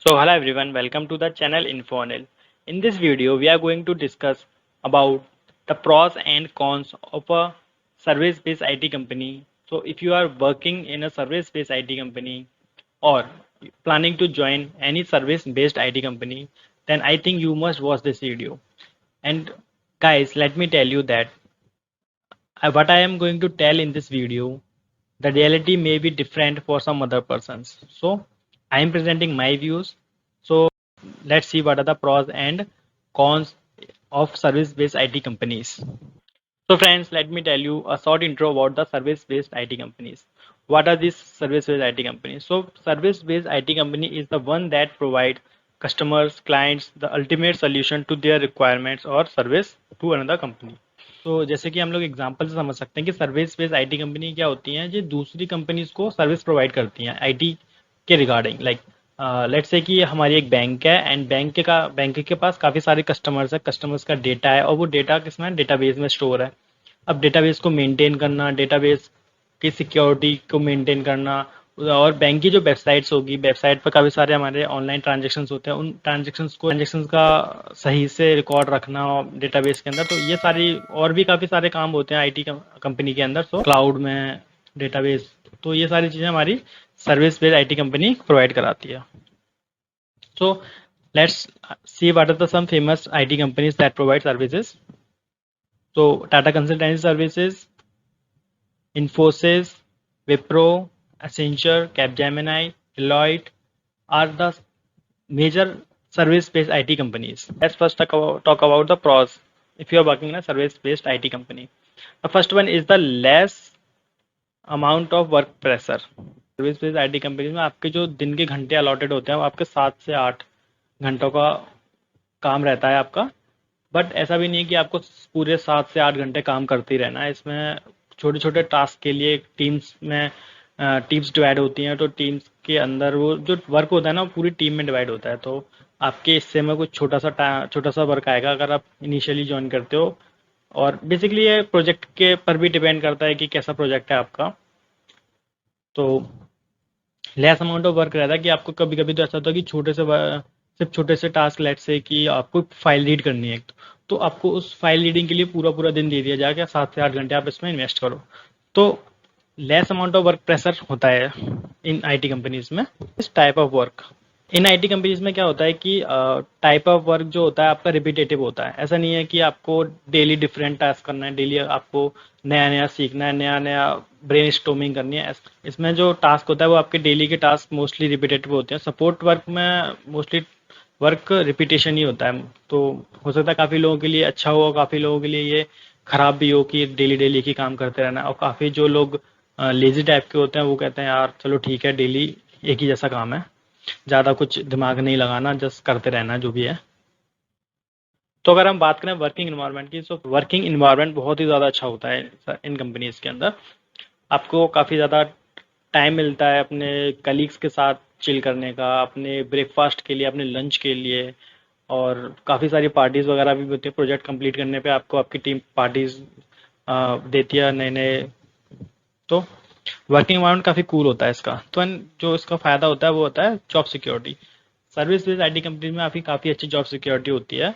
So hello everyone, welcome to the channel Infonel. In this video, we are going to discuss about the pros and cons of a service-based IT company. So if you are working in a service-based IT company or planning to join any service-based IT company, then I think you must watch this video. And guys, let me tell you that what I am going to tell in this video, the reality may be different for some other persons. So I am presenting my views. So let's see what are the pros and cons of service-based IT companies. So friends, let me tell you a short intro about the service-based IT companies. What are these service-based IT companies? So service-based IT company is the one that provide customers, clients the ultimate solution to their requirements or service to another company. तो जैसे कि हम लोग example से समझ सकते हैं कि सर्विस बेस्ड आईटी कंपनी क्या होती हैं जो दूसरी कंपनीज को सर्विस प्रोवाइड करती हैं आईटी के रिगार्डिंग लाइक लेट्स से कि हमारी एक बैंक है एंड बैंक के पास काफ़ी सारे कस्टमर्स है कस्टमर्स का डेटा है और वो डेटा किसमें डेटाबेस में स्टोर है अब डेटाबेस को मेंटेन करना डेटाबेस की सिक्योरिटी को मेंटेन करना और बैंक की जो वेबसाइट्स होगी वेबसाइट पर काफ़ी सारे हमारे ऑनलाइन ट्रांजेक्शन्स होते हैं उन ट्रांजेक्शन्स का सही से रिकॉर्ड रखना डेटाबेस के अंदर तो ये सारी और भी काफ़ी सारे काम होते हैं आईटी कंपनी के अंदर तो क्लाउड में डेटाबेस तो ये सारी चीज़ें हमारी service based IT company provide कराती है so let's see what are the some famous IT companies that provide services so Tata Consultancy Services, Infosys, Wipro, Accenture, Capgemini, Deloitte are the major service-based IT companies. Let's first talk about the pros if you are working in a service-based IT company. The first one is the less amount of work pressure. Service based IT companies में आपके जो दिन के घंटे allotted होते हैं वो आपके 7 से 8 घंटों का काम रहता है आपका बट ऐसा भी नहीं है कि आपको पूरे 7 से 8 घंटे काम करते ही रहना है इसमें छोटे छोटे टास्क के लिए टीम्स डिवाइड होती हैं तो टीम्स के अंदर वो जो वर्क होता है ना वो पूरी टीम में डिवाइड होता है तो आपके हिस्से में कुछ छोटा सा वर्क आएगा अगर आप इनिशियली ज्वाइन करते हो और बेसिकली ये प्रोजेक्ट के पर भी डिपेंड करता है कि कैसा प्रोजेक्ट है आपका तो लेस अमाउंट ऑफ वर्क रहता है कि आपको कभी कभी तो ऐसा होता है कि सिर्फ छोटे से टास्क लेट से कि आपको फाइल रीड करनी है तो आपको उस फाइल रीडिंग के लिए पूरा पूरा दिन दे दिया जाएगा 7 से 8 घंटे आप इसमें इन्वेस्ट करो तो less amount of work pressure होता है इन आईटी कंपनीज में इस type of work in IT companies में क्या होता है कि टाइप ऑफ वर्क जो होता है आपका रिपीटेटिव होता है ऐसा नहीं है कि आपको डेली डिफरेंट टास्क करना है डेली आपको नया नया सीखना है नया नया ब्रेन स्टॉर्मिंग करनी है इसमें जो टास्क होता है वो आपके डेली के टास्क मोस्टली रिपीटेटिव होते हैं सपोर्ट वर्क में मोस्टली वर्क रिपीटेशन ही होता है तो हो सकता है काफ़ी लोगों के लिए अच्छा हो काफ़ी लोगों के लिए ये खराब भी हो कि डेली डेली की काम करते रहना और काफ़ी जो लोग लेजी टाइप के होते हैं वो कहते हैं यार चलो ठीक है डेली एक ही जैसा काम है ज़्यादा कुछ दिमाग नहीं लगाना जस्ट करते रहना जो भी है तो अगर हम बात करें वर्किंग इन्वायरमेंट की तो वर्किंग इन्वायरमेंट बहुत ही ज़्यादा अच्छा होता है इन कंपनीज के अंदर आपको काफ़ी ज़्यादा टाइम मिलता है अपने कलीग्स के साथ चिल करने का अपने ब्रेकफास्ट के लिए अपने लंच के लिए और काफ़ी सारी पार्टीज़ वगैरह भी होती है प्रोजेक्ट कंप्लीट करने पे आपको आपकी टीम पार्टीज़ देती है नए नए तो वर्किंग इन्वायरमेंट काफ़ी कूल होता है इसका तो जो इसका फ़ायदा होता है वो होता है job security service based IT company में काफ़ी अच्छी जॉब सिक्योरिटी होती है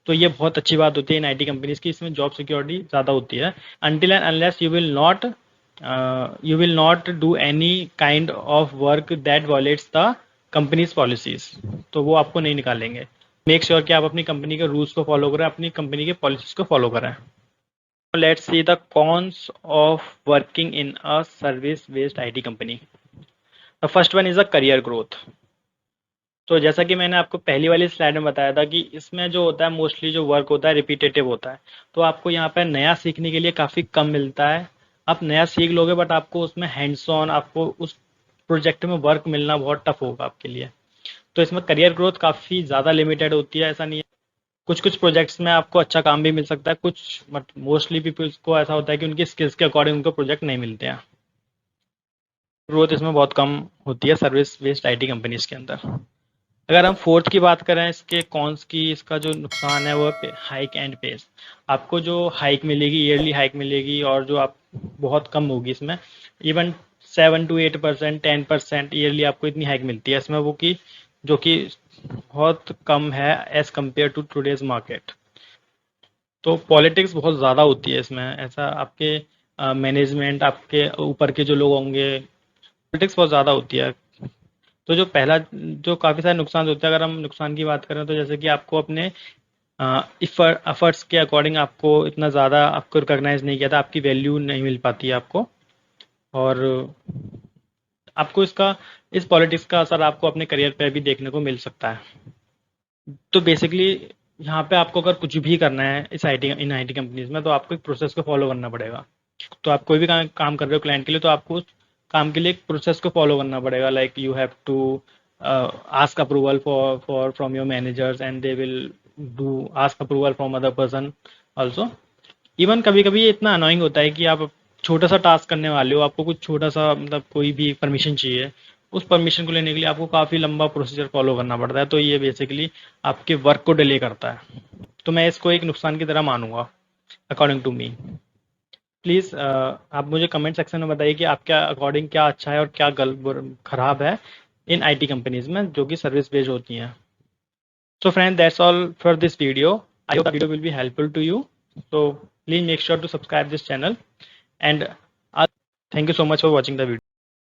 तो ये बहुत अच्छी बात होती है इन आईटी कंपनीज की इसमें जॉब सिक्योरिटी ज़्यादा होती है until and unless you will not do any kind of work that wallets the companies policies तो वो आपको नहीं निकालेंगे मेक श्योर कि आप अपनी कंपनी के रूल्स को फॉलो करें अपनी कंपनी के पॉलिसीज को फॉलो करें let's see the cons of working in a service based IT company. The first one is a career growth. तो जैसा कि मैंने आपको पहली वाली स्लाइड में बताया था कि इसमें जो होता है मोस्टली जो वर्क होता है रिपीटेटिव होता है तो आपको यहाँ पर नया सीखने के लिए काफ़ी कम मिलता है आप नया सीख लोगे बट आपको उसमें हैंड्स ऑन आपको उस प्रोजेक्ट में वर्क मिलना बहुत टफ होगा आपके लिए तो इसमें करियर ग्रोथ काफ़ी ज़्यादा लिमिटेड होती है ऐसा नहीं है कुछ कुछ प्रोजेक्ट्स में आपको अच्छा काम भी मिल सकता है कुछ बट मोस्टली पीपल्स को ऐसा होता है कि उनकी स्किल्स के अकॉर्डिंग उनको प्रोजेक्ट नहीं मिलते हैं ग्रोथ इसमें बहुत कम होती है सर्विस बेस्ड आईटी कंपनीज के अंदर अगर हम फोर्थ की बात करें इसके कॉन्स की इसका जो नुकसान है वो हाइक एंड पेस आपको जो हाइक मिलेगी ईयरली हाइक मिलेगी और जो आप बहुत कम होगी इसमें इवन 7 to 8% 10% ईयरली आपको इतनी हाइक मिलती है इसमें वो कि जो कि बहुत कम है as compare to today's market. तो पॉलिटिक्स बहुत ज़्यादा होती है इसमें, ऐसा आपके मैनेजमेंट, आपके ऊपर के जो लोग होंगे, पॉलिटिक्स बहुत ज़्यादा होती है। तो जो पहला, जो काफ़ी सारे नुकसान होते हैं, अगर हम नुकसान की बात करें तो जैसे कि आपको अपने एफर्ट्स के अकॉर्डिंग आपको इतना ज़्यादा आपको रिकॉग्नाइज नहीं किया था, आपकी वैल्यू नहीं मिल पाती है आपको। और आपको इसका, इस पॉलिटिक्स का असर आपको अपने करियर पे भी देखने को मिल सकता है। तो बेसिकली यहाँ पे आपको अगर कुछ भी करना है इस आईटी, इन आईटी कंपनीज में, तो आपको एक प्रोसेस को फॉलो करना पड़ेगा। तो आप कोई भी काम कर रहे हो क्लाइंट के लिए, तो आपको उस काम के लिए एक प्रोसेस को फॉलो करना पड़ेगा। Like you have to ask approval for from your managers and they will do ask approval from other person also. Even कभी कभी ये इतना अनोइंग होता है कि आप छोटा सा टास्क करने वाले हो, आपको कुछ छोटा सा मतलब कोई भी परमिशन चाहिए, उस परमिशन को लेने के लिए आपको काफ़ी लंबा प्रोसीजर फॉलो करना पड़ता है। तो ये बेसिकली आपके वर्क को डिले करता है। तो मैं इसको एक नुकसान की तरह मानूंगा अकॉर्डिंग टू मी। प्लीज़ आप मुझे कमेंट सेक्शन में बताइए कि आपके अकॉर्डिंग क्या अच्छा है और क्या खराब है इन आईटी कंपनीज में जो कि सर्विस बेस्ड होती हैं। So friend, that's all for this video. I hope the video will be helpful to you. So please make sure to subscribe this channel, and thank you so much for watching the video.